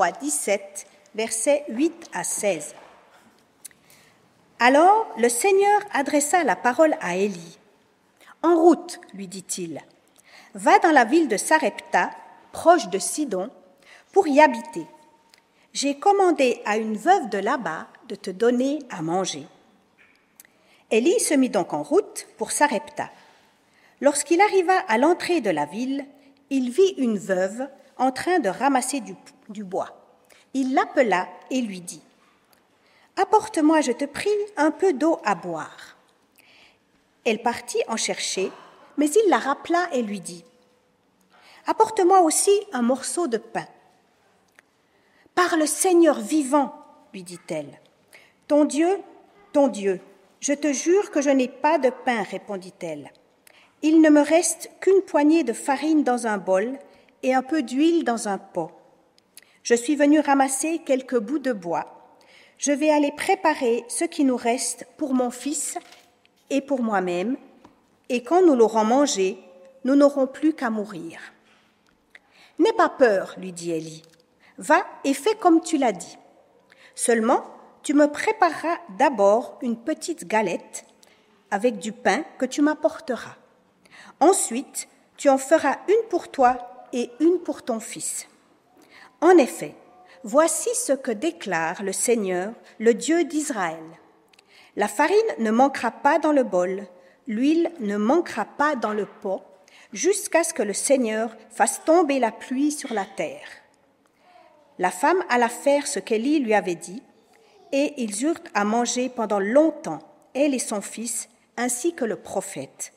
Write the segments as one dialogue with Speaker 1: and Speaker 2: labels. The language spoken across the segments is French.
Speaker 1: Rois 17, versets 8 à 16. Alors le Seigneur adressa la parole à Élie. « En route, lui dit-il, va dans la ville de Sarepta, proche de Sidon, pour y habiter. J'ai commandé à une veuve de là-bas de te donner à manger. » Élie se mit donc en route pour Sarepta. Lorsqu'il arriva à l'entrée de la ville, il vit une veuve en train de ramasser du bois. Il l'appela et lui dit « Apporte-moi, je te prie, un peu d'eau à boire. » Elle partit en chercher, mais il la rappela et lui dit « Apporte-moi aussi un morceau de pain. » « Par le Seigneur vivant, lui dit-elle, ton Dieu, je te jure que je n'ai pas de pain, répondit-elle. Il ne me reste qu'une poignée de farine dans un bol et un peu d'huile dans un pot. Je suis venue ramasser quelques bouts de bois. Je vais aller préparer ce qui nous reste pour mon fils et pour moi-même, et quand nous l'aurons mangé, nous n'aurons plus qu'à mourir. « N'aie pas peur, lui dit Élie. Va et fais comme tu l'as dit. Seulement, tu me prépareras d'abord une petite galette avec du pain que tu m'apporteras. Ensuite, tu en feras une pour toi et une pour ton fils. En effet, voici ce que déclare le Seigneur, le Dieu d'Israël. La farine ne manquera pas dans le bol, l'huile ne manquera pas dans le pot, jusqu'à ce que le Seigneur fasse tomber la pluie sur la terre. » La femme alla faire ce qu'Élie lui avait dit, et ils eurent à manger pendant longtemps, elle et son fils, ainsi que le prophète.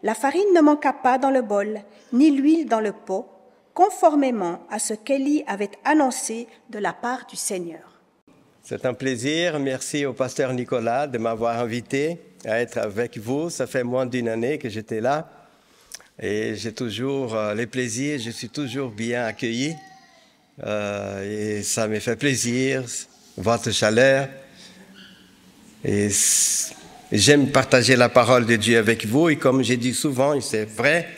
Speaker 1: La farine ne manqua pas dans le bol, ni l'huile dans le pot, conformément à ce qu'Élie avait annoncé de la part du Seigneur.
Speaker 2: C'est un plaisir. Merci au pasteur Nicolas de m'avoir invité à être avec vous. Ça fait moins d'une année que j'étais là, et j'ai toujours les plaisirs, je suis toujours bien accueilli. Et ça me fait plaisir, votre chaleur. Et j'aime partager la parole de Dieu avec vous. Et comme j'ai dit souvent, et c'est vrai,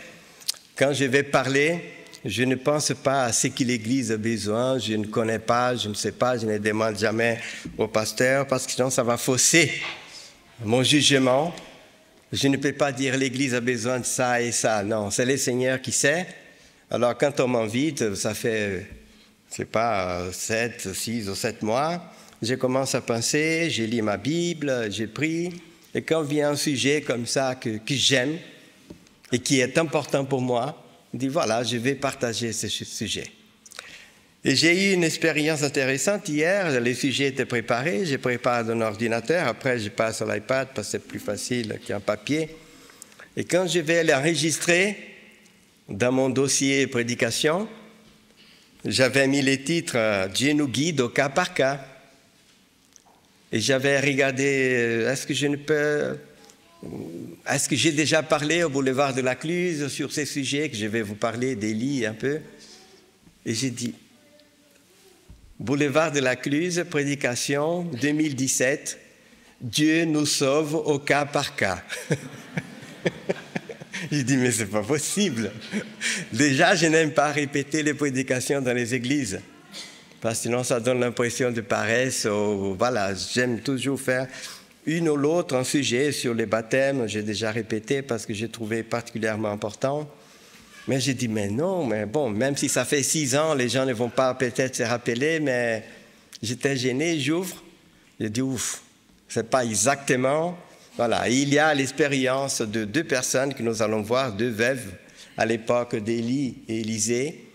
Speaker 2: quand je vais parler, je ne pense pas à ce que l'Église a besoin. Je ne connais pas, je ne sais pas, je ne demande jamais au pasteur, parce que sinon ça va fausser mon jugement. Je ne peux pas dire l'Église a besoin de ça et ça. Non, c'est le Seigneur qui sait. Alors quand on m'invite, ça fait... c'est pas 6 ou 7 mois, je commence à penser, je lis ma Bible, je prie, et quand vient un sujet comme ça que j'aime et qui est important pour moi, je dis voilà, je vais partager ce sujet. Et j'ai eu une expérience intéressante hier, les sujets étaient préparés, je prépare dans l'ordinateur, après je passe à l'iPad parce que c'est plus facile qu'un papier. Et quand je vais l'enregistrer dans mon dossier prédication, j'avais mis les titres « Dieu nous guide au cas par cas ». Et j'avais regardé, est-ce que j'ai déjà parlé au boulevard de la Cluse sur ces sujets, que je vais vous parler d'Élie un peu. Et j'ai dit, boulevard de la Cluse, prédication 2017, Dieu nous sauve au cas par cas. Je dis, mais c'est pas possible. Déjà, je n'aime pas répéter les prédications dans les églises, parce que sinon ça donne l'impression de paresse. Voilà, j'aime toujours faire une ou l'autre un sujet sur les baptêmes. J'ai déjà répété parce que j'ai trouvé particulièrement important. Mais j'ai dit, mais non, mais bon, même si ça fait 6 ans, les gens ne vont pas peut-être se rappeler, mais j'étais gêné, j'ouvre. J'ai dit, ouf, c'est pas exactement... Voilà, il y a l'expérience de 2 personnes que nous allons voir, 2 veuves à l'époque d'Élie et Élisée,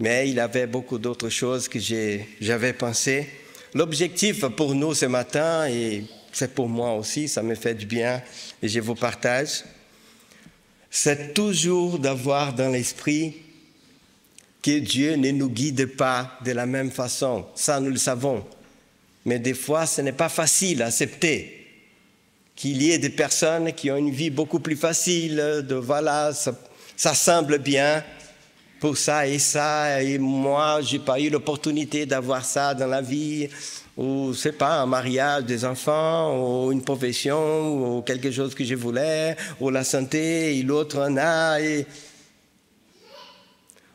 Speaker 2: mais il y avait beaucoup d'autres choses que j'avais pensé. L'objectif pour nous ce matin, et c'est pour moi aussi, ça me fait du bien et je vous partage, c'est toujours d'avoir dans l'esprit que Dieu ne nous guide pas de la même façon. Ça, nous le savons. Mais des fois, ce n'est pas facile à accepter qu'il y ait des personnes qui ont une vie beaucoup plus facile, voilà, ça semble bien pour ça, et moi, je n'ai pas eu l'opportunité d'avoir ça dans la vie, ou, c'est pas, un mariage, des enfants, ou une profession, ou quelque chose que je voulais, ou la santé, et l'autre en a,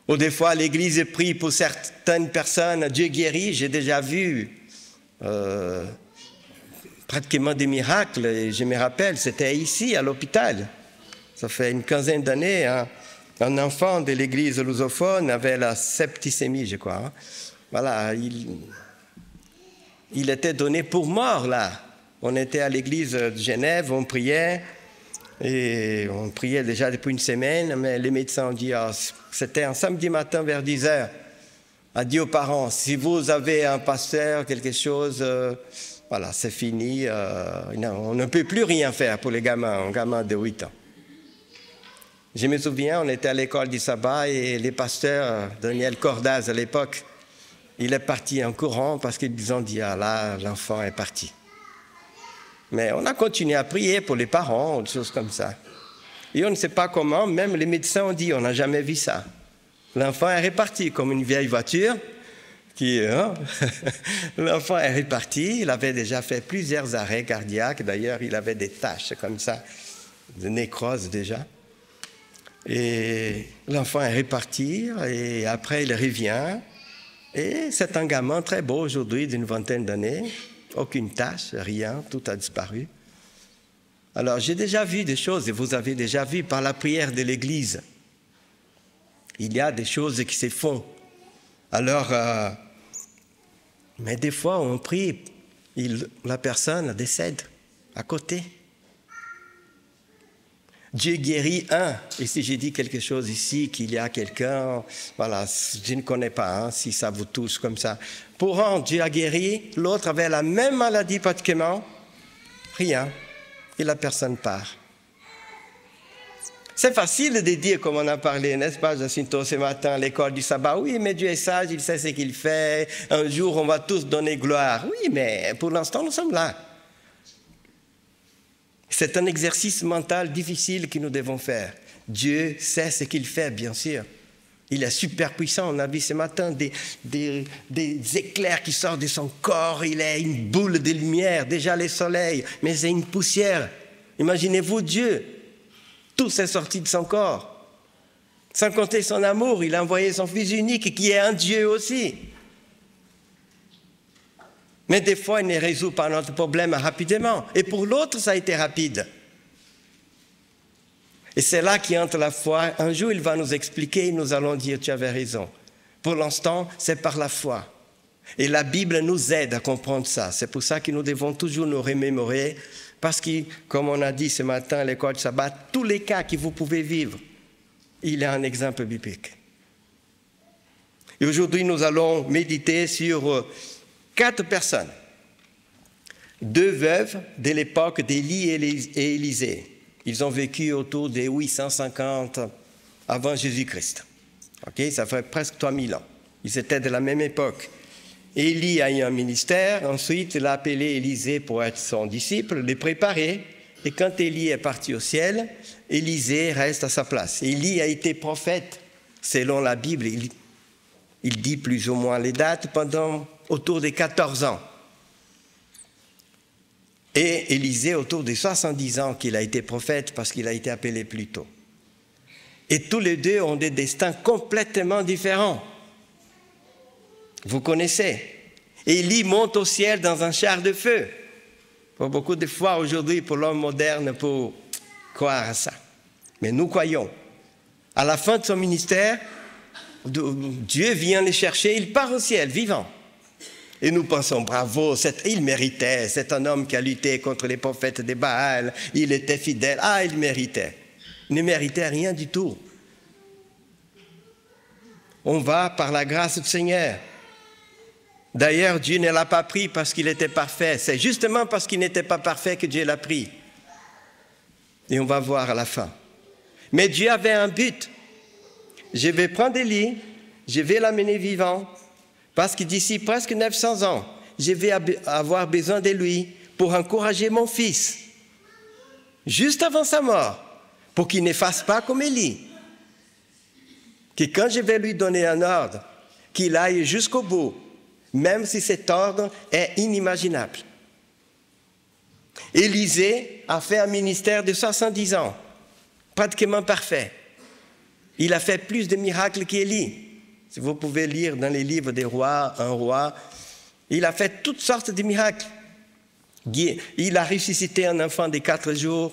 Speaker 2: Ou des fois, l'Église prie pour certaines personnes, Dieu guérit. J'ai déjà vu pratiquement des miracles. Et je me rappelle, c'était ici, à l'hôpital. Ça fait une quinzaine d'années, hein. Un enfant de l'Église lusophone avait la septicémie, je crois. Hein. Voilà, il était donné pour mort, là. On était à l'église de Genève, on priait, et on priait déjà depuis une semaine, mais les médecins ont dit, c'était un samedi matin vers 10h, a dit aux parents, si vous avez un pasteur, quelque chose, voilà, c'est fini, on ne peut plus rien faire pour les gamins, un gamin de 8 ans. Je me souviens, on était à l'école du sabbat et les pasteurs, Daniel Cordaz à l'époque, il est parti en courant parce qu'ils ont dit, ah là, l'enfant est parti. Mais on a continué à prier pour les parents, des choses comme ça. Et on ne sait pas comment, même les médecins ont dit, on n'a jamais vu ça. L'enfant est reparti comme une vieille voiture. L'enfant est reparti, il avait déjà fait plusieurs arrêts cardiaques. D'ailleurs, il avait des taches comme ça, de nécrose déjà. Et l'enfant est reparti, et après il revient. Et c'est un gamin très beau aujourd'hui, d'une vingtaine d'années. Aucune tache, rien, tout a disparu. Alors, j'ai déjà vu des choses, et vous avez déjà vu par la prière de l'Église. Il y a des choses qui se font. Alors, mais des fois, on prie, la personne décède à côté. Dieu guérit un. Et si j'ai dit quelque chose ici, qu'il y a quelqu'un, voilà, je ne connais pas, hein, si ça vous touche comme ça. Pour un, Dieu a guéri, l'autre avait la même maladie pratiquement, rien, et la personne part. C'est facile de dire, comme on a parlé, n'est-ce pas, Jacinto, ce matin, à l'école du sabbat, oui, mais Dieu est sage, il sait ce qu'il fait, un jour on va tous donner gloire. Oui, mais pour l'instant, nous sommes là. C'est un exercice mental difficile que nous devons faire. Dieu sait ce qu'il fait, bien sûr. Il est super puissant. On a vu ce matin des éclairs qui sortent de son corps. Il est une boule de lumière, déjà le soleil, mais c'est une poussière. Imaginez-vous Dieu. Tout s'est sorti de son corps. Sans compter son amour, il a envoyé son Fils unique qui est un Dieu aussi. Mais des fois, il ne résout pas notre problème rapidement. Et pour l'autre, ça a été rapide. Et c'est là qu'entre la foi. Un jour, il va nous expliquer et nous allons dire, tu avais raison. Pour l'instant, c'est par la foi. Et la Bible nous aide à comprendre ça. C'est pour ça que nous devons toujours nous remémorer. Parce que, comme on a dit ce matin à l'école de sabbat, tous les cas que vous pouvez vivre, il y a un exemple biblique. Et aujourd'hui, nous allons méditer sur 4 personnes, 2 veuves de l'époque d'Élie et Élisée. Ils ont vécu autour de 850 avant Jésus-Christ. Okay? Ça fait presque 3000 ans. Ils étaient de la même époque. Élie a eu un ministère, ensuite il a appelé Élisée pour être son disciple, le préparer. Et quand Élie est parti au ciel, Élisée reste à sa place. Élie a été prophète, selon la Bible. Il dit plus ou moins les dates pendant autour de 14 ans. Et Élisée autour de 70 ans qu'il a été prophète parce qu'il a été appelé plus tôt. Et tous les deux ont des destins complètement différents. Vous connaissez. Élie monte au ciel dans un char de feu. Pour beaucoup de fois aujourd'hui, pour l'homme moderne, pour croire à ça. Mais nous croyons. À la fin de son ministère, Dieu vient le chercher, il part au ciel, vivant. Et nous pensons, bravo, il méritait, c'est un homme qui a lutté contre les prophètes de Baal, il était fidèle, il méritait. Il ne méritait rien du tout. On va par la grâce du Seigneur. D'ailleurs, Dieu ne l'a pas pris parce qu'il était parfait, c'est justement parce qu'il n'était pas parfait que Dieu l'a pris. Et on va voir à la fin. Mais Dieu avait un but. Je vais prendre Élie, je vais l'amener vivant, parce que d'ici presque 900 ans, je vais avoir besoin de lui pour encourager mon fils, juste avant sa mort, pour qu'il ne fasse pas comme Élie. Que quand je vais lui donner un ordre, qu'il aille jusqu'au bout, même si cet ordre est inimaginable. Élisée a fait un ministère de 70 ans, pratiquement parfait. Il a fait plus de miracles qu'Élie. Si vous pouvez lire dans les livres des rois, un roi, il a fait toutes sortes de miracles. Il a ressuscité un enfant de 4 jours.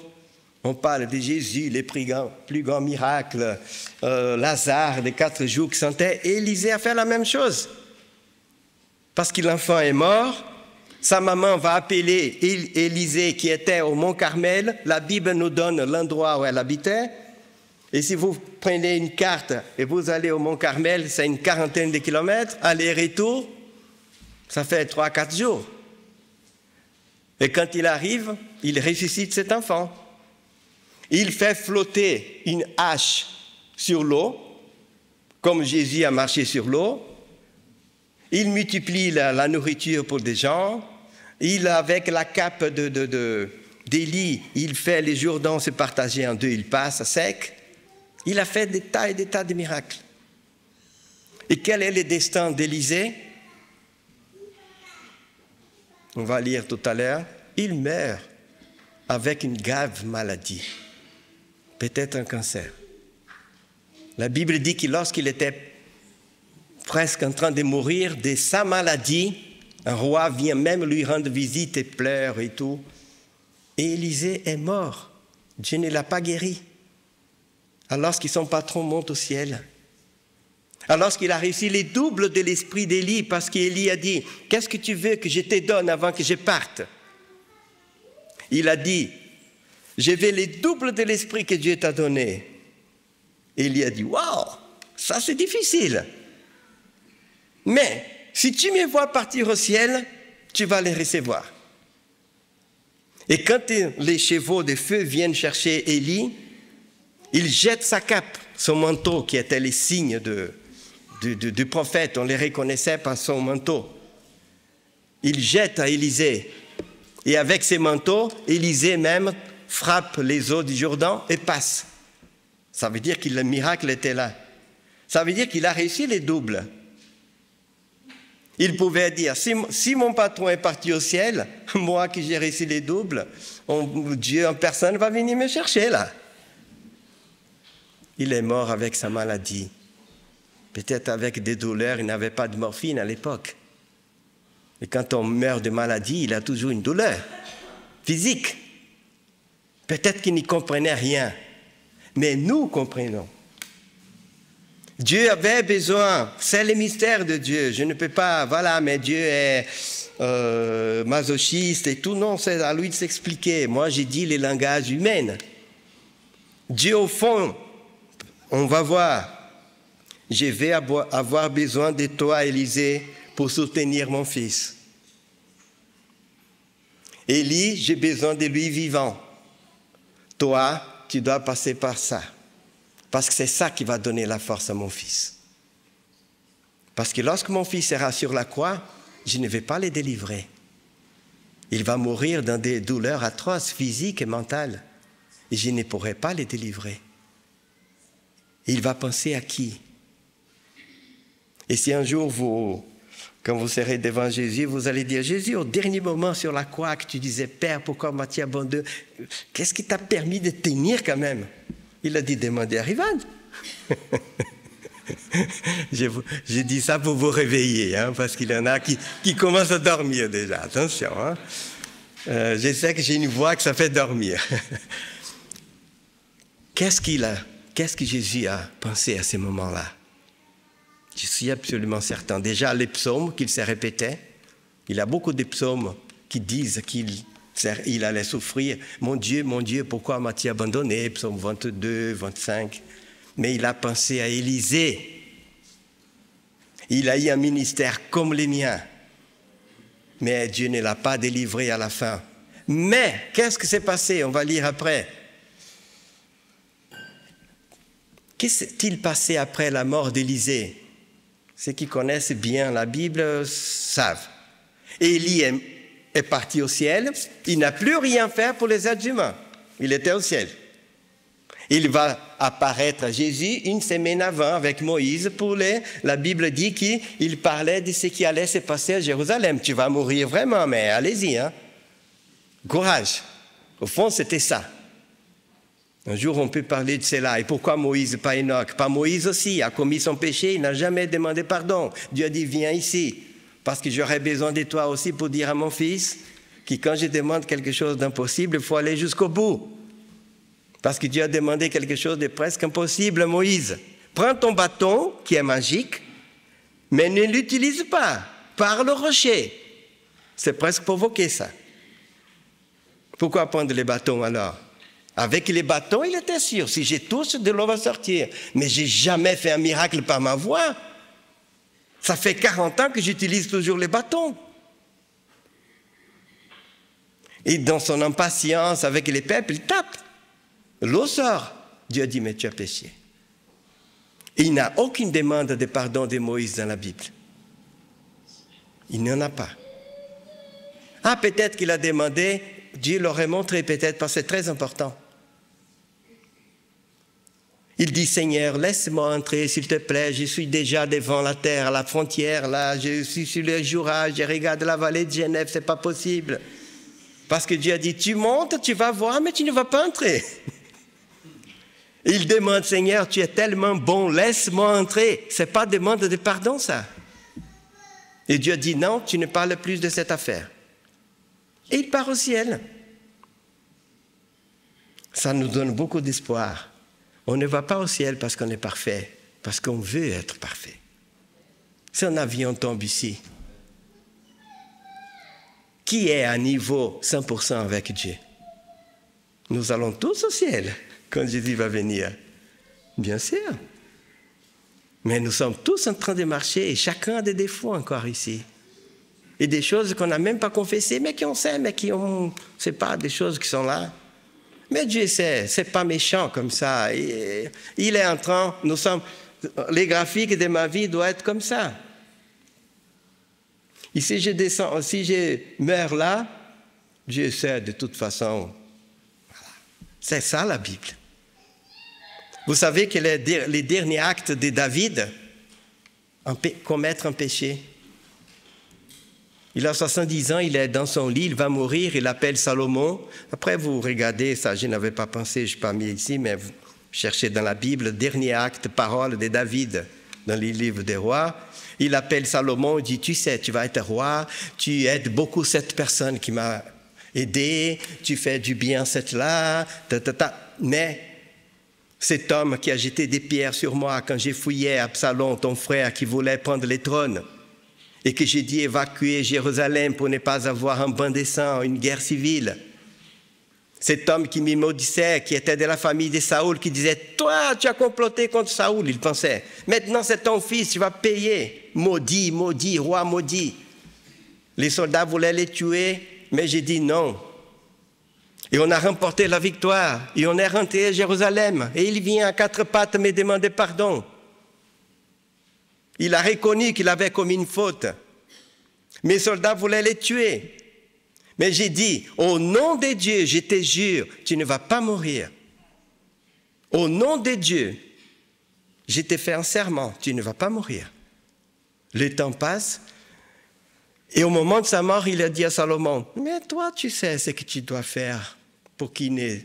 Speaker 2: On parle de Jésus, les plus grands miracles. Lazare, de 4 jours qui sentait. Et Élisée a fait la même chose. Parce que l'enfant est mort, sa maman va appeler Élisée qui était au Mont Carmel. La Bible nous donne l'endroit où elle habitait. Et si vous prenez une carte et vous allez au Mont Carmel, c'est une quarantaine de kilomètres, aller-retour, ça fait 3-4 jours. Et quand il arrive, il ressuscite cet enfant. Il fait flotter une hache sur l'eau, comme Jésus a marché sur l'eau. Il multiplie la nourriture pour des gens. Avec la cape d'Élie, il fait les Jourdains se partager en 2, il passe à sec. Il a fait des tas et des tas de miracles. Et quel est le destin d'Élisée? On va lire tout à l'heure. Il meurt avec une grave maladie, peut-être un cancer. La Bible dit que lorsqu'il était presque en train de mourir de sa maladie, un roi vient même lui rendre visite et pleure et tout. Et Élisée est mort. Dieu ne l'a pas guéri. Alors que son patron monte au ciel. Alors qu'il a reçu les doubles de l'esprit d'Élie, parce qu'Élie a dit, « Qu'est-ce que tu veux que je te donne avant que je parte ?» Il a dit, « Je veux les doubles de l'esprit que Dieu t'a donné. » Élie a dit, « Waouh, ça c'est difficile. Mais si tu me vois partir au ciel, tu vas les recevoir. » Et quand les chevaux de feu viennent chercher Élie, il jette sa cape, son manteau qui était les signes du prophète, on les reconnaissait par son manteau. Il jette à Élisée. Et avec ses manteaux, Élisée même frappe les eaux du Jourdain et passe. Ça veut dire que le miracle était là. Ça veut dire qu'il a réussi les doubles. Il pouvait dire, si mon patron est parti au ciel, moi qui j'ai réussi les doubles, Dieu en personne va venir me chercher là. Il est mort avec sa maladie. Peut-être avec des douleurs, il n'avait pas de morphine à l'époque. Et quand on meurt de maladie, il a toujours une douleur physique. Peut-être qu'il n'y comprenait rien, mais nous comprenons. Dieu avait besoin, c'est le mystère de Dieu. Je ne peux pas, mais Dieu est masochiste et tout. Non, c'est à lui de s'expliquer. Moi, j'ai dit les langages humains. Dieu, au fond, on va voir. Je vais avoir besoin de toi, Élisée, pour soutenir mon fils. Élie, j'ai besoin de lui vivant. Toi, tu dois passer par ça. Parce que c'est ça qui va donner la force à mon fils. Parce que lorsque mon fils sera sur la croix, je ne vais pas le délivrer. Il va mourir dans des douleurs atroces, physiques et mentales. Et je ne pourrai pas le délivrer. Il va penser à qui? Et si un jour, quand vous serez devant Jésus, vous allez dire, Jésus, au dernier moment sur la croix, que tu disais, Père, pourquoi m'as-tu abandonné? Qu'est-ce qui t'a permis de tenir quand même? Il a dit, demandez à Rivan. J'ai dit ça pour vous réveiller, parce qu'il y en a qui commencent à dormir déjà. Attention. Je sais que j'ai une voix que ça fait dormir. Qu'est-ce que Jésus a pensé à ce moment-là? Je suis absolument certain. Déjà, les psaumes qu'il s'est répété, il y a beaucoup de psaumes qui disent qu'il allait souffrir. Mon Dieu, pourquoi m'as-tu abandonné? Psaume 22, 25. Mais il a pensé à Élisée. Il a eu un ministère comme le mien. Mais Dieu ne l'a pas délivré à la fin. Mais, qu'est-ce qui s'est passé? On va lire après. Qu'est-ce qui s'est passé après la mort d'Élisée? Ceux qui connaissent bien la Bible savent. Élie est parti au ciel. Il n'a plus rien fait pour les êtres humains. Il était au ciel. Il va apparaître à Jésus une semaine avant avec Moïse la Bible dit qu'il parlait de ce qui allait se passer à Jérusalem. Tu vas mourir vraiment, mais allez-y. Courage. Au fond, c'était ça. Un jour, on peut parler de cela. Et pourquoi Moïse, pas Enoch? Pas Moïse aussi a commis son péché, il n'a jamais demandé pardon. Dieu a dit, viens ici, parce que j'aurais besoin de toi aussi pour dire à mon fils que quand je demande quelque chose d'impossible, il faut aller jusqu'au bout. Parce que Dieu a demandé quelque chose de presque impossible à Moïse. Prends ton bâton, qui est magique, mais ne l'utilise pas. Parle au rocher. C'est presque provoqué, ça. Pourquoi prendre les bâtons alors? Avec les bâtons, il était sûr, si je touche, de l'eau va sortir. Mais je n'ai jamais fait un miracle par ma voix. Ça fait 40 ans que j'utilise toujours les bâtons. Et dans son impatience avec les peuples, il tape. L'eau sort. Dieu a dit, mais tu as péché. Et il n'a aucune demande de pardon de Moïse dans la Bible. Il n'y en a pas. Ah, peut-être qu'il a demandé, Dieu l'aurait montré peut-être, parce que c'est très important. Il dit, Seigneur, laisse-moi entrer, s'il te plaît, je suis déjà devant la terre, à la frontière, là, je suis sur le Jura, je regarde la vallée de Genève, c'est pas possible. Parce que Dieu a dit, tu montes, tu vas voir, mais tu ne vas pas entrer. Il demande, Seigneur, tu es tellement bon, laisse-moi entrer. Ce n'est pas demande de pardon, ça. Et Dieu dit, non, tu ne parles plus de cette affaire. Et il part au ciel. Ça nous donne beaucoup d'espoir. On ne va pas au ciel parce qu'on est parfait, parce qu'on veut être parfait. Si un avion tombe ici, qui est à niveau 100% avec Dieu? Nous allons tous au ciel quand Jésus va venir. Bien sûr. Mais nous sommes tous en train de marcher et chacun a des défauts encore ici. Et des choses qu'on n'a même pas confessées, mais qu'on sait, mais qui ont, c'est pas des choses qui sont là. Mais Dieu sait, c'est pas méchant comme ça. Il est en train, les graphiques de ma vie doivent être comme ça. Et si je meurs là, Dieu sait de toute façon. Voilà. C'est ça la Bible. Vous savez que les derniers actes de David, commettre un péché. Il a 70 ans, il est dans son lit, il va mourir, il appelle Salomon. Après, vous regardez ça, je n'avais pas pensé, je n'ai pas mis ici, mais vous cherchez dans la Bible, dernier acte, parole de David, dans les livres des rois. Il appelle Salomon, il dit, tu sais, tu vas être roi, tu aides beaucoup cette personne qui m'a aidé, tu fais du bien cette là, mais cet homme qui a jeté des pierres sur moi quand j'ai fouillé Absalom, ton frère, qui voulait prendre les trônes, et que j'ai dit évacuer Jérusalem pour ne pas avoir un bain de sang, une guerre civile. Cet homme qui me maudissait, qui était de la famille de Saoul, qui disait, toi, tu as comploté contre Saoul, il pensait. Maintenant, c'est ton fils, tu vas payer. Maudit, maudit, roi maudit. Les soldats voulaient les tuer, mais j'ai dit non. Et on a remporté la victoire, et on est rentré à Jérusalem, et il vient à quatre pattes me demander pardon. Il a reconnu qu'il avait commis une faute. Mes soldats voulaient les tuer. Mais j'ai dit, au nom de Dieu, je te jure, tu ne vas pas mourir. Au nom de Dieu, je t'ai fait un serment, tu ne vas pas mourir. Le temps passe, et au moment de sa mort, il a dit à Salomon, mais toi, tu sais ce que tu dois faire pour qu'il ne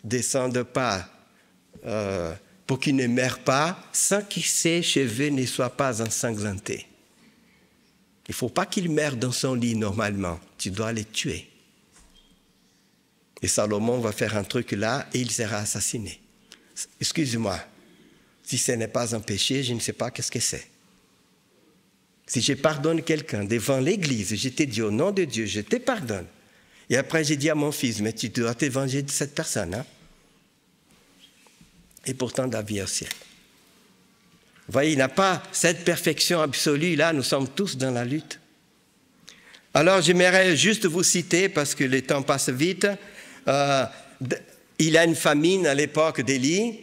Speaker 2: descende pas, pour qu'il ne meure pas, sans que ses cheveux ne soient pas ensanglantés. Il ne faut pas qu'il meure dans son lit normalement. Tu dois les tuer. Et Salomon va faire un truc là et il sera assassiné. Excuse-moi, si ce n'est pas un péché, je ne sais pas qu'est-ce que c'est. Si je pardonne quelqu'un devant l'église, je t'ai dit au nom de Dieu, je te pardonne. Et après j'ai dit à mon fils, mais tu dois te venger de cette personne. Hein? Et pourtant, David est au ciel. Vous voyez, il n'a pas cette perfection absolue. Là, nous sommes tous dans la lutte. Alors, j'aimerais juste vous citer, parce que le temps passe vite. Il a une famine à l'époque d'Élie.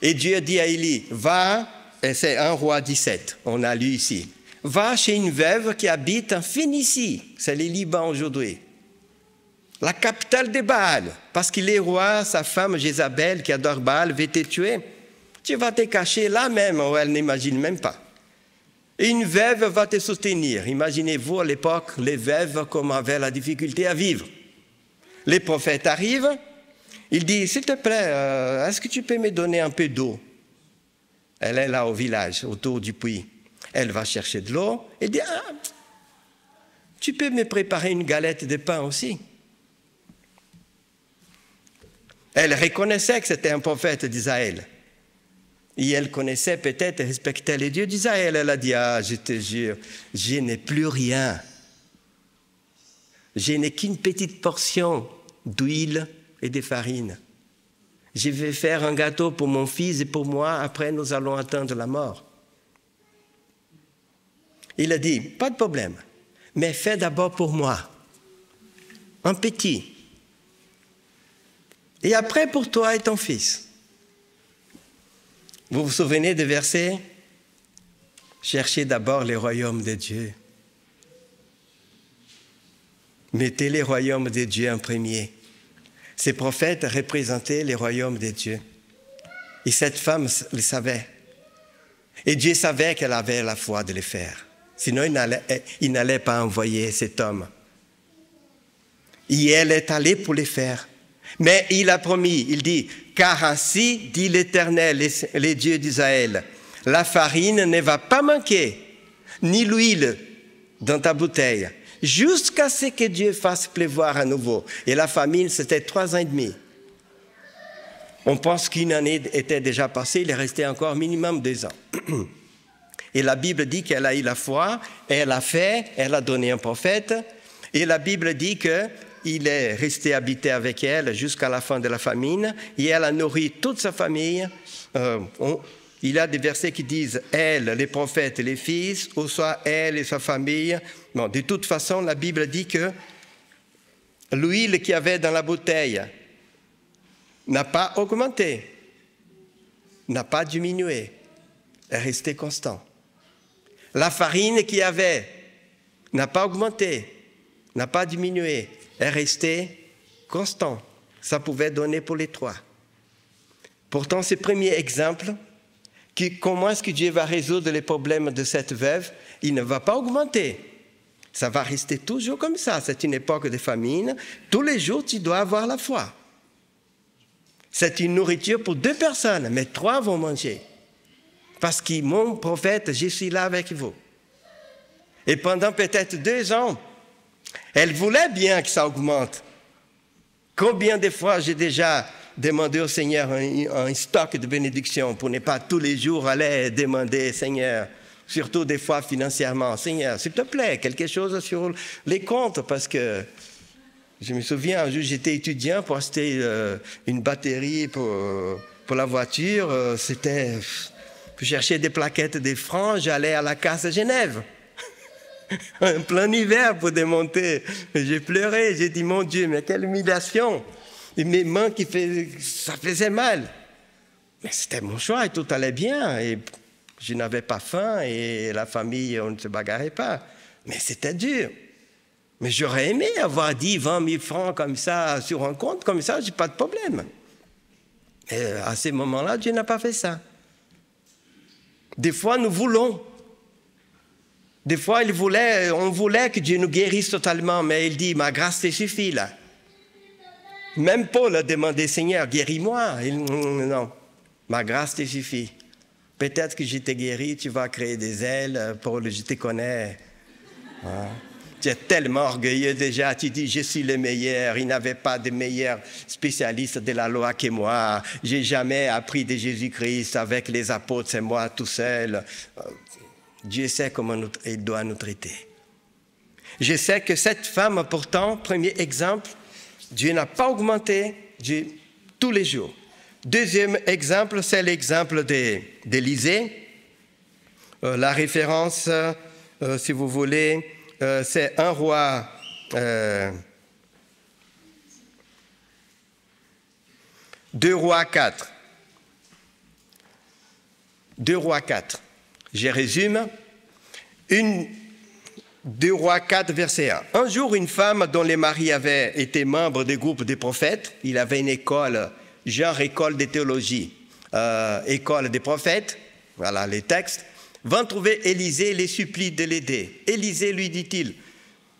Speaker 2: Et Dieu dit à Élie, va, et c'est 1 Roi 17, on a lu ici. Va chez une veuve qui habite en Phénicie. C'est le Liban aujourd'hui. La capitale de Baal. Parce qu'il est roi, sa femme Jézabel, qui adore Baal, veut te tuer. Tu vas te cacher là même où elle n'imagine même pas. Et une veuve va te soutenir. Imaginez-vous à l'époque, les veuves, comme avaient la difficulté à vivre. Les prophètes arrivent Il dit, s'il te plaît, est-ce que tu peux me donner un peu d'eau? Elle est là au village, autour du puits. Elle va chercher de l'eau et dit, ah, tu peux me préparer une galette de pain aussi? Elle reconnaissait que c'était un prophète d'Israël. Et elle connaissait peut-être et respectait les dieux d'Israël. Elle a dit, ah, je te jure, je n'ai plus rien. Je n'ai qu'une petite portion d'huile et de farine. Je vais faire un gâteau pour mon fils et pour moi, après nous allons attendre la mort. Il a dit, pas de problème, mais fais d'abord pour moi, un petit. Et après pour toi et ton fils. Vous vous souvenez des versets? Cherchez d'abord les royaumes de Dieu. Mettez les royaumes de Dieu en premier. Ces prophètes représentaient les royaumes de Dieu. Et cette femme le savait. Et Dieu savait qu'elle avait la foi de le faire. Sinon, il n'allait pas envoyer cet homme. Et elle est allée pour le faire. Mais il a promis, il dit, car ainsi dit l'Éternel, les dieux d'Israël, la farine ne va pas manquer, ni l'huile dans ta bouteille, jusqu'à ce que Dieu fasse pleuvoir à nouveau. Et la famine, c'était 3 ans et demi. On pense qu'une année était déjà passée, il est resté encore minimum 2 ans. Et la Bible dit qu'elle a eu la foi, elle a fait, elle a donné un prophète, et la Bible dit qu'il est resté habité avec elle jusqu'à la fin de la famine, et elle a nourri toute sa famille. Il y a des versets qui disent « elle, les prophètes et les fils », ou soit « elle et sa famille ». Bon, de toute façon, la Bible dit que l'huile qu'il y avait dans la bouteille n'a pas augmenté, n'a pas diminué, est restée constante. La farine qu'il y avait n'a pas augmenté, n'a pas diminué, est restée constante. Ça pouvait donner pour les 3. Pourtant, ce premier exemple, comment est-ce que Dieu va résoudre les problèmes de cette veuve? Il ne va pas augmenter. Ça va rester toujours comme ça. C'est une époque de famine. Tous les jours, tu dois avoir la foi. C'est une nourriture pour 2 personnes, mais 3 vont manger. Parce que mon prophète, je suis là avec vous. Et pendant peut-être 2 ans, elle voulait bien que ça augmente. Combien de fois j'ai déjà demandé au Seigneur un stock de bénédiction pour ne pas tous les jours aller demander, Seigneur, surtout des fois financièrement, Seigneur, s'il te plaît, quelque chose sur les comptes, parce que je me souviens, un jour j'étais étudiant pour acheter une batterie pour la voiture, c'était... Je cherchais des plaquettes de francs, j'allais à la casse à Genève. En plein hiver pour démonter. J'ai pleuré, j'ai dit, mon Dieu, mais quelle humiliation. Et mes mains, ça faisait mal. Mais c'était mon choix et tout allait bien. Et je n'avais pas faim et la famille, on ne se bagarrait pas. Mais c'était dur. Mais j'aurais aimé avoir 10, 20 000 francs comme ça sur un compte, comme ça, j'ai pas de problème. Et à ces moments-là, Dieu n'a pas fait ça. Des fois, nous voulons. Des fois, on voulait que Dieu nous guérisse totalement, mais il dit, ma grâce te suffit là. Même Paul a demandé, Seigneur, guéris-moi. Non, ma grâce te suffit. Peut-être que je t'ai guéri, tu vas créer des ailes. Paul, je te connais. Hein? Tu es tellement orgueilleux déjà, tu dis, je suis le meilleur. Il n'avait pas de meilleur spécialiste de la loi que moi. Je n'ai jamais appris de Jésus-Christ avec les apôtres, c'est moi tout seul. Dieu sait comment il doit nous traiter. Je sais que cette femme, pourtant, premier exemple, Dieu n'a pas augmenté Dieu, tous les jours. Deuxième exemple, c'est l'exemple d'Élisée. La référence, si vous voulez, c'est 1 Roi 2 Rois 4. 2 Rois 4. Je résume. 2 Rois 4, verset 1. Un jour, une femme dont les maris avaient été membres des groupes des prophètes, il avait une école, genre école de théologie, école des prophètes, voilà les textes, vint trouver Élisée et les supplie de l'aider. Élisée lui dit-il,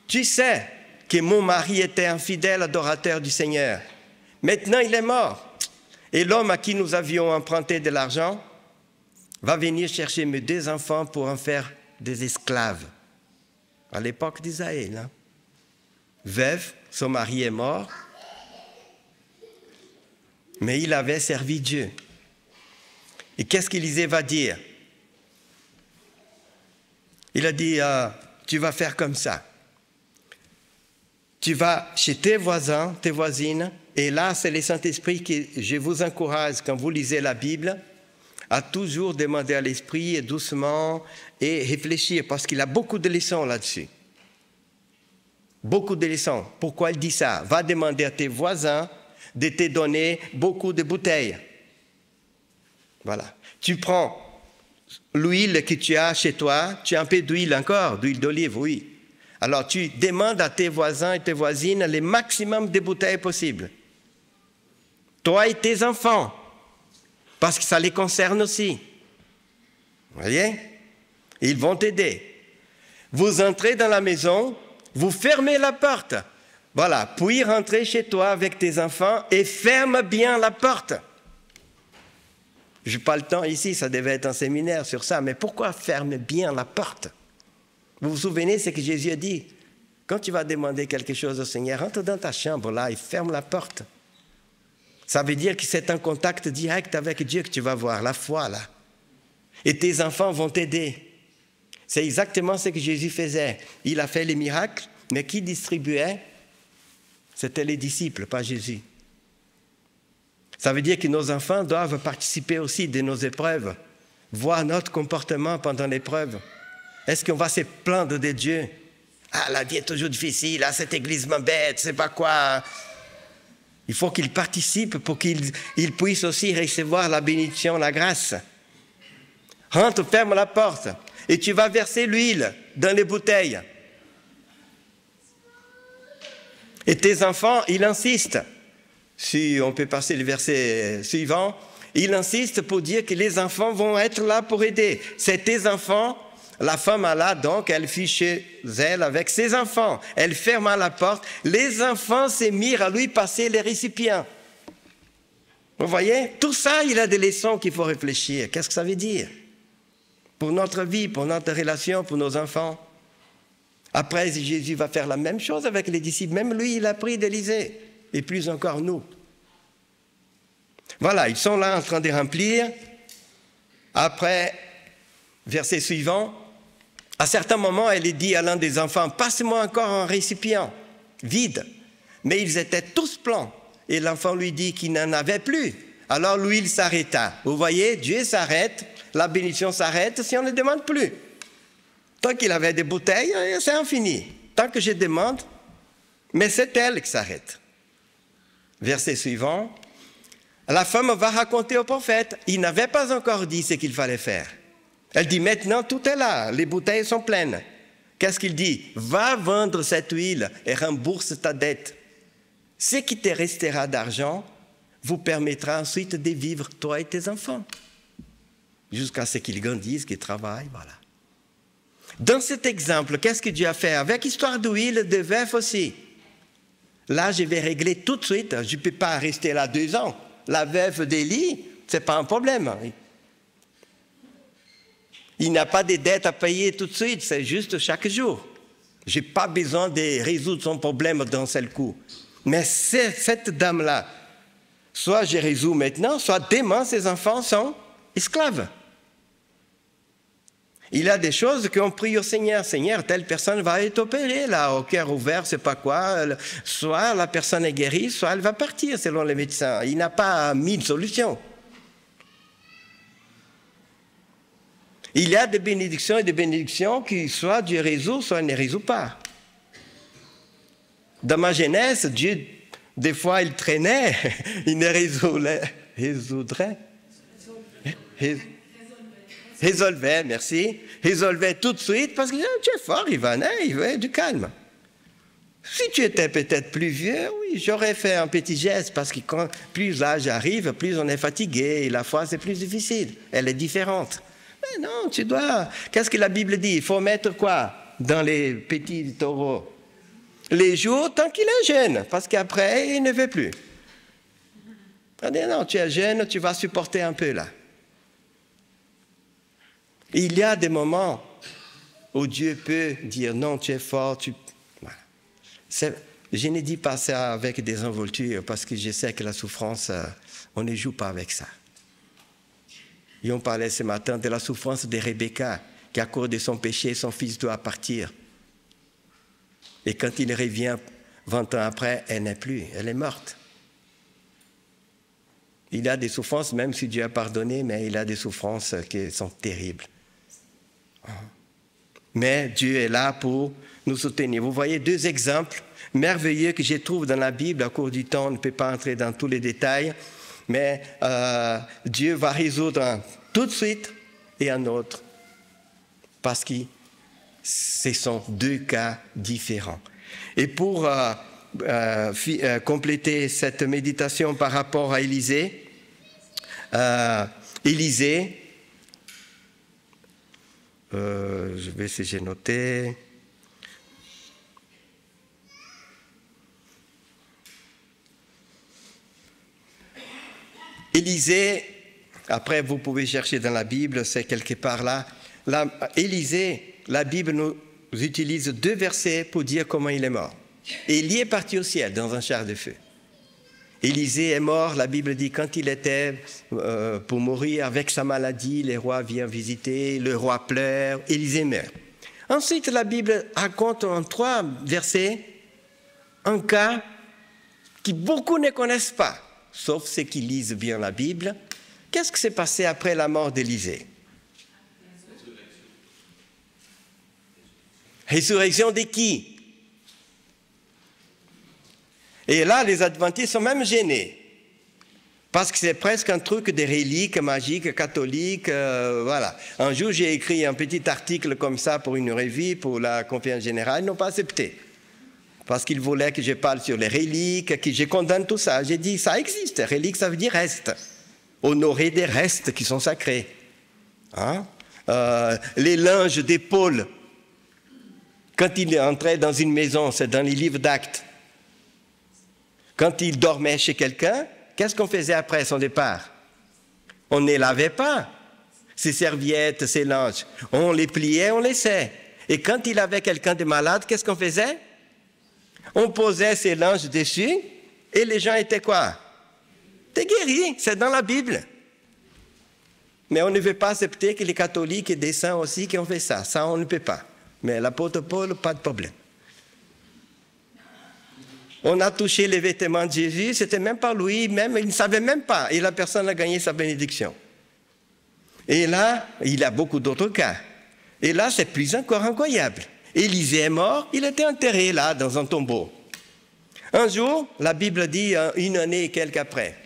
Speaker 2: tu sais que mon mari était un fidèle adorateur du Seigneur, Maintenant, il est mort. Et l'homme à qui nous avions emprunté de l'argent va venir chercher mes 2 enfants pour en faire des esclaves. À l'époque d'Israël. Hein. Veuve, son mari est mort, mais il avait servi Dieu. Et qu'est-ce qu'Élisée va dire? Il a dit, tu vas faire comme ça. Tu vas chez tes voisins, tes voisines, et là, c'est le Saint-Esprit que je vous encourage, quand vous lisez la Bible, à toujours demander à l'Esprit, et doucement, et réfléchir, parce qu'il a beaucoup de leçons là-dessus. Beaucoup de leçons. Pourquoi il dit ça? Va demander à tes voisins de te donner beaucoup de bouteilles. Voilà. Tu prends l'huile que tu as chez toi, tu as un peu d'huile encore, d'huile d'olive, oui. Alors tu demandes à tes voisins et tes voisines le maximum de bouteilles possible. Toi et tes enfants, parce que ça les concerne aussi. Vous voyez? Ils vont t'aider. Vous entrez dans la maison, vous fermez la porte. Voilà, puis rentrer chez toi avec tes enfants et ferme bien la porte. Je n'ai pas le temps ici, ça devait être un séminaire sur ça, mais pourquoi ferme bien la porte? Vous vous souvenez ce que Jésus a dit? Quand tu vas demander quelque chose au Seigneur, rentre dans ta chambre là et ferme la porte. Ça veut dire que c'est un contact direct avec Dieu que tu vas voir, la foi là. Et tes enfants vont t'aider. C'est exactement ce que Jésus faisait. Il a fait les miracles, mais qui distribuait? C'était les disciples, pas Jésus. Ça veut dire que nos enfants doivent participer aussi de nos épreuves, voir notre comportement pendant l'épreuve. Est-ce qu'on va se plaindre de Dieu? Ah, la vie est toujours difficile, ah, cette église m'embête, c'est pas quoi. Il faut qu'ils participent pour qu'ils puissent aussi recevoir la bénédiction, la grâce. Rentre, ferme la porte et tu vas verser l'huile dans les bouteilles. Et tes enfants, ils insistent. Si on peut passer le verset suivant, il insiste pour dire que les enfants vont être là pour aider. C'est tes enfants. La femme est là, donc, elle fut chez elle avec ses enfants. Elle ferma la porte. Les enfants s'est mis à lui passer les récipients. Vous voyez? Tout ça, il a des leçons qu'il faut réfléchir. Qu'est-ce que ça veut dire? Pour notre vie, pour notre relation, pour nos enfants. Après, Jésus va faire la même chose avec les disciples. Même lui, il a pris d'Élisée. Et plus encore nous. Voilà, ils sont là en train de remplir. Après, verset suivant, à certains moments, elle dit à l'un des enfants, passe-moi encore un récipient vide. Mais ils étaient tous pleins. Et l'enfant lui dit qu'il n'en avait plus. Alors lui, il s'arrêta. Vous voyez, Dieu s'arrête, la bénédiction s'arrête si on ne demande plus. Tant qu'il avait des bouteilles, c'est infini. Tant que je demande, mais c'est elle qui s'arrête. Verset suivant, la femme va raconter au prophète, il n'avait pas encore dit ce qu'il fallait faire. Elle dit, maintenant tout est là, les bouteilles sont pleines. Qu'est-ce qu'il dit? Va vendre cette huile et rembourse ta dette. Ce qui te restera d'argent vous permettra ensuite de vivre, toi et tes enfants, jusqu'à ce qu'ils grandissent, qu'ils travaillent, voilà. Dans cet exemple, qu'est-ce que Dieu a fait? Avec l'histoire d'huile, de veuf aussi. Là, je vais régler tout de suite. Je ne peux pas rester là 2 ans. La veuve d'Élie, ce n'est pas un problème. Il n'a pas de dettes à payer tout de suite, c'est juste chaque jour. Je n'ai pas besoin de résoudre son problème d'un seul coup. Mais cette dame-là, soit je résous maintenant, soit demain, ses enfants sont esclaves. Il y a des choses qu'on prie au Seigneur. Seigneur, telle personne va être opérée, là, au cœur ouvert, c'est pas quoi. Soit la personne est guérie, soit elle va partir, selon les médecins. Il n'a pas 1000 solutions. Il y a des bénédictions et des bénédictions qui, soit Dieu résout, soit il ne résout pas. Dans ma jeunesse, Dieu, des fois, il traînait, il ne résoudrait. Résolvait, merci. Résolvait tout de suite parce que tu es fort, Ivan, il veut du calme. Si tu étais peut-être plus vieux, oui, j'aurais fait un petit geste parce que quand plus l'âge arrive, plus on est fatigué et la foi c'est plus difficile. Elle est différente. Mais non, tu dois. Qu'est-ce que la Bible dit? Il faut mettre quoi dans les petits taureaux? Les jours tant qu'il est jeune, parce qu'après il ne veut plus. On dit non, tu es jeune, tu vas supporter un peu là. Il y a des moments où Dieu peut dire non, tu es fort, Voilà. Je ne dis pas ça avec des involtures parce que je sais que la souffrance, on ne joue pas avec ça. Et on parlait ce matin de la souffrance de Rebecca, qui à cause de son péché, son fils doit partir. Et quand il revient 20 ans après, elle n'est plus, elle est morte. Il y a des souffrances, même si Dieu a pardonné, mais il y a des souffrances qui sont terribles. Mais Dieu est là pour nous soutenir. Vous voyez deux exemples merveilleux que je trouve dans la Bible. À cause du temps, on ne peut pas entrer dans tous les détails, mais Dieu va résoudre un tout de suite et un autre, parce que ce sont deux cas différents. Et pour compléter cette méditation par rapport à Élisée, je vais essayer de j'ai noté. Élisée, après vous pouvez chercher dans la Bible, c'est quelque part là. Élisée, la Bible nous utilise deux versets pour dire comment il est mort. Et il y est parti au ciel dans un char de feu. Élisée est mort, la Bible dit, quand il était pour mourir avec sa maladie, les rois viennent visiter, le roi pleure, Élisée meurt. Ensuite, la Bible raconte en 3 versets un cas que beaucoup ne connaissent pas, sauf ceux qui lisent bien la Bible. Qu'est-ce qui s'est passé après la mort d'Élisée? Résurrection de qui? Et là, les adventistes sont même gênés, parce que c'est presque un truc de reliques magiques, catholiques, voilà. Un jour, j'ai écrit un petit article comme ça pour une revue, pour la conférence générale, ils n'ont pas accepté, parce qu'ils voulaient que je parle sur les reliques, que je condamne tout ça. J'ai dit, ça existe, reliques, ça veut dire reste, honorer des restes qui sont sacrés. Hein? Les linges d'épaule, quand il entrait dans une maison, c'est dans les livres d'Actes, quand il dormait chez quelqu'un, qu'est-ce qu'on faisait après son départ? On ne lavait pas ses serviettes, ses linges. On les pliait, on les laissait. Et quand il avait quelqu'un de malade, qu'est-ce qu'on faisait? On posait ses linges dessus et les gens étaient quoi? T'es guéri, c'est dans la Bible. Mais on ne veut pas accepter que les catholiques et des saints aussi qui ont fait ça. Ça, on ne peut pas. Mais l'apôtre Paul, pas de problème. On a touché les vêtements de Jésus, c'était même pas lui, même, il ne savait même pas. Et la personne a gagné sa bénédiction. Et là, il y a beaucoup d'autres cas. Et là, c'est plus encore incroyable. Élisée est mort, il était enterré là, dans un tombeau. Un jour, la Bible dit, 1 année et quelques après,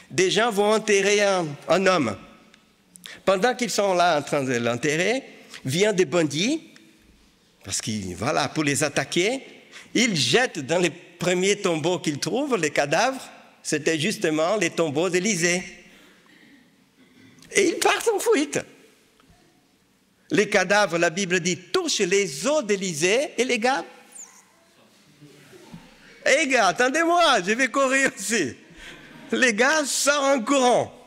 Speaker 2: des gens vont enterrer un homme. Pendant qu'ils sont là en train de l'enterrer, viennent des bandits, parce qu'ils, voilà, pour les attaquer, ils jettent dans les premiers tombeaux qu'ils trouvent, les cadavres, c'était justement les tombeaux d'Élisée. Et ils partent en fuite. Les cadavres, la Bible dit, touchent les os d'Élisée et les gars. Hé gars, attendez-moi, je vais courir aussi. Les gars sortent en courant.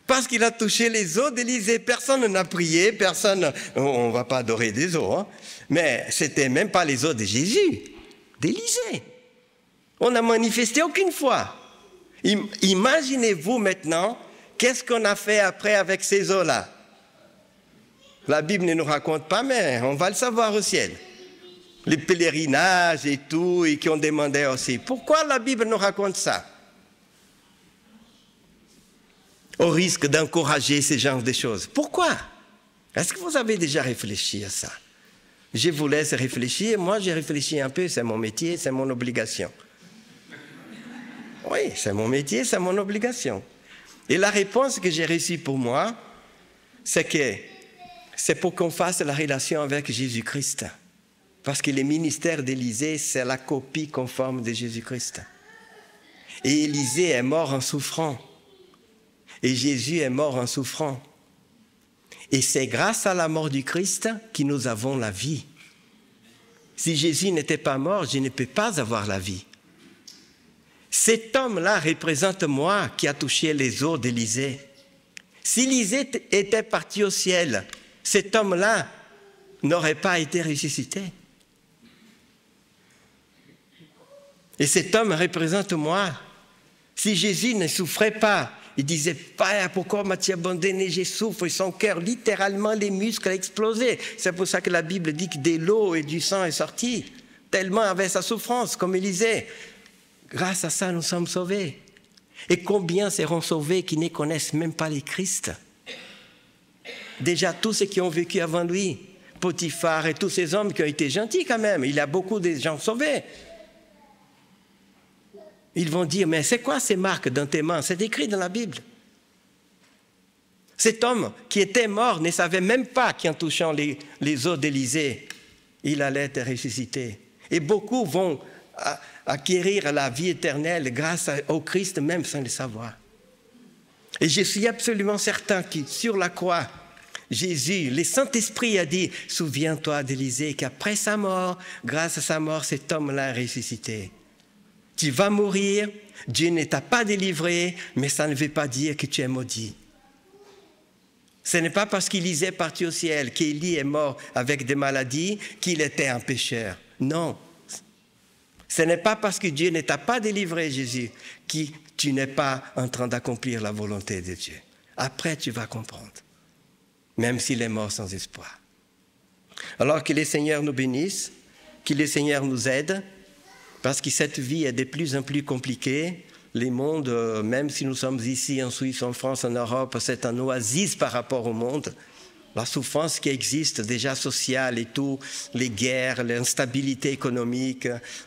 Speaker 2: Parce qu'il a touché les os d'Élisée. Personne n'a prié, personne, on ne va pas adorer des os, hein, mais ce n'était même pas les os de Jésus, d'Élisée. On n'a manifesté aucune foi. Imaginez-vous maintenant, qu'est-ce qu'on a fait après avec ces os-là? La Bible ne nous raconte pas, mais on va le savoir au ciel. Les pèlerinages et tout, et qui ont demandé aussi. Pourquoi la Bible nous raconte ça? Au risque d'encourager ce genre de choses. Pourquoi? Est-ce que vous avez déjà réfléchi à ça? Je vous laisse réfléchir. Moi, j'ai réfléchi un peu. C'est mon métier, c'est mon obligation. Oui, c'est mon métier, c'est mon obligation. Et la réponse que j'ai reçue pour moi, c'est que c'est pour qu'on fasse la relation avec Jésus-Christ. Parce que le ministère d'Élisée, c'est la copie conforme de Jésus-Christ. Et Élisée est mort en souffrant. Et Jésus est mort en souffrant. Et c'est grâce à la mort du Christ que nous avons la vie. Si Jésus n'était pas mort, je ne peux pas avoir la vie. cet homme-là représente moi qui a touché les eaux d'Élysée. Si Élysée était parti au ciel, cet homme-là n'aurait pas été ressuscité. Et cet homme représente moi. Si Jésus ne souffrait pas, il disait, Père, pourquoi m'as-tu abandonné? Je souffre. Et son cœur, littéralement, les muscles a explosé. C'est pour ça que la Bible dit que de l'eau et du sang est sorti. Tellement avait sa souffrance, comme Élisée. Grâce à ça, nous sommes sauvés. Et combien seront sauvés qui ne connaissent même pas les Christ? Déjà, tous ceux qui ont vécu avant lui, Potiphar et tous ces hommes qui ont été gentils quand même, il y a beaucoup de gens sauvés. Ils vont dire, mais c'est quoi ces marques dans tes mains? C'est écrit dans la Bible. Cet homme qui était mort ne savait même pas qu'en touchant les eaux d'Élysée, il allait être ressuscité. Et beaucoup vont acquérir la vie éternelle grâce au Christ même sans le savoir. Et je suis absolument certain que sur la croix, Jésus, le Saint-Esprit a dit, souviens-toi d'Élysée qu'après sa mort, grâce à sa mort, cet homme-là est ressuscité. Tu vas mourir, Dieu ne t'a pas délivré, mais ça ne veut pas dire que tu es maudit. Ce n'est pas parce qu'Élisée est parti au ciel, qu'Élie est mort avec des maladies, qu'il était un pécheur. Non. Ce n'est pas parce que Dieu ne t'a pas délivré, Jésus, que tu n'es pas en train d'accomplir la volonté de Dieu. Après, tu vas comprendre, même s'il est mort sans espoir. Alors que le Seigneur nous bénisse, que le Seigneur nous aide, parce que cette vie est de plus en plus compliquée. Le monde, même si nous sommes ici en Suisse, en France, en Europe, c'est un oasis par rapport au monde. La souffrance qui existe déjà sociale et tout, les guerres, l'instabilité économique,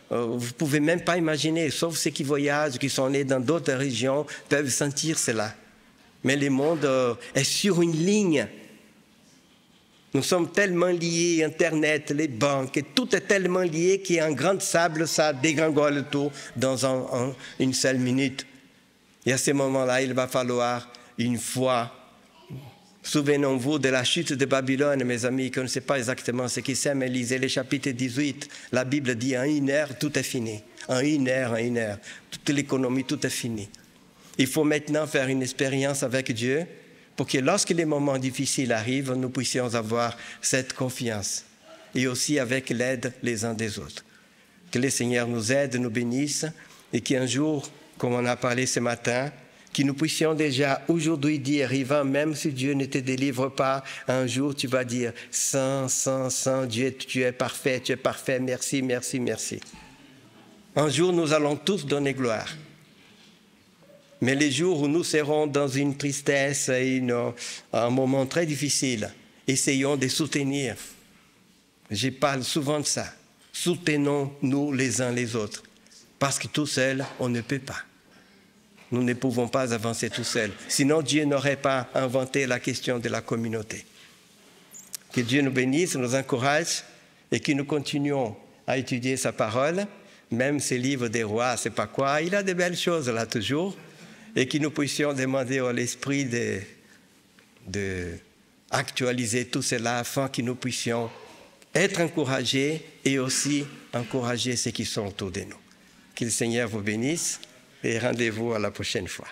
Speaker 2: vous ne pouvez même pas imaginer, sauf ceux qui voyagent, qui sont nés dans d'autres régions, peuvent sentir cela. Mais le monde est sur une ligne. Nous sommes tellement liés, Internet, les banques, et tout est tellement lié qu'un grain de sable, ça dégringole tout dans une seule minute. Et à ce moment-là, il va falloir une foi. Souvenons-vous de la chute de Babylone, mes amis, qu'on ne sait pas exactement ce qui c'est, mais lisez le chapitre 18. La Bible dit en 1 heure, tout est fini. En 1 heure. Toute l'économie, tout est fini. Il faut maintenant faire une expérience avec Dieu pour que lorsque les moments difficiles arrivent, nous puissions avoir cette confiance. Et aussi avec l'aide les uns des autres. Que le Seigneur nous aide, nous bénisse, et qu'un jour, comme on a parlé ce matin, que nous puissions déjà aujourd'hui dire, Ivan, même si Dieu ne te délivre pas, un jour tu vas dire, Saint, Saint, Saint, Dieu, tu es parfait, merci, merci, merci. Un jour, nous allons tous donner gloire. Mais les jours où nous serons dans une tristesse et un moment très difficile, essayons de soutenir. Je parle souvent de ça. Soutenons-nous les uns les autres. Parce que tout seul, on ne peut pas. Nous ne pouvons pas avancer tout seuls. Sinon, Dieu n'aurait pas inventé la question de la communauté. Que Dieu nous bénisse, nous encourage et que nous continuons à étudier sa parole, même ces livres des rois, c'est pas quoi. Il a de belles choses là toujours. Et que nous puissions demander à l'Esprit de actualiser tout cela afin que nous puissions être encouragés et aussi encourager ceux qui sont autour de nous. Que le Seigneur vous bénisse et rendez-vous à la prochaine fois.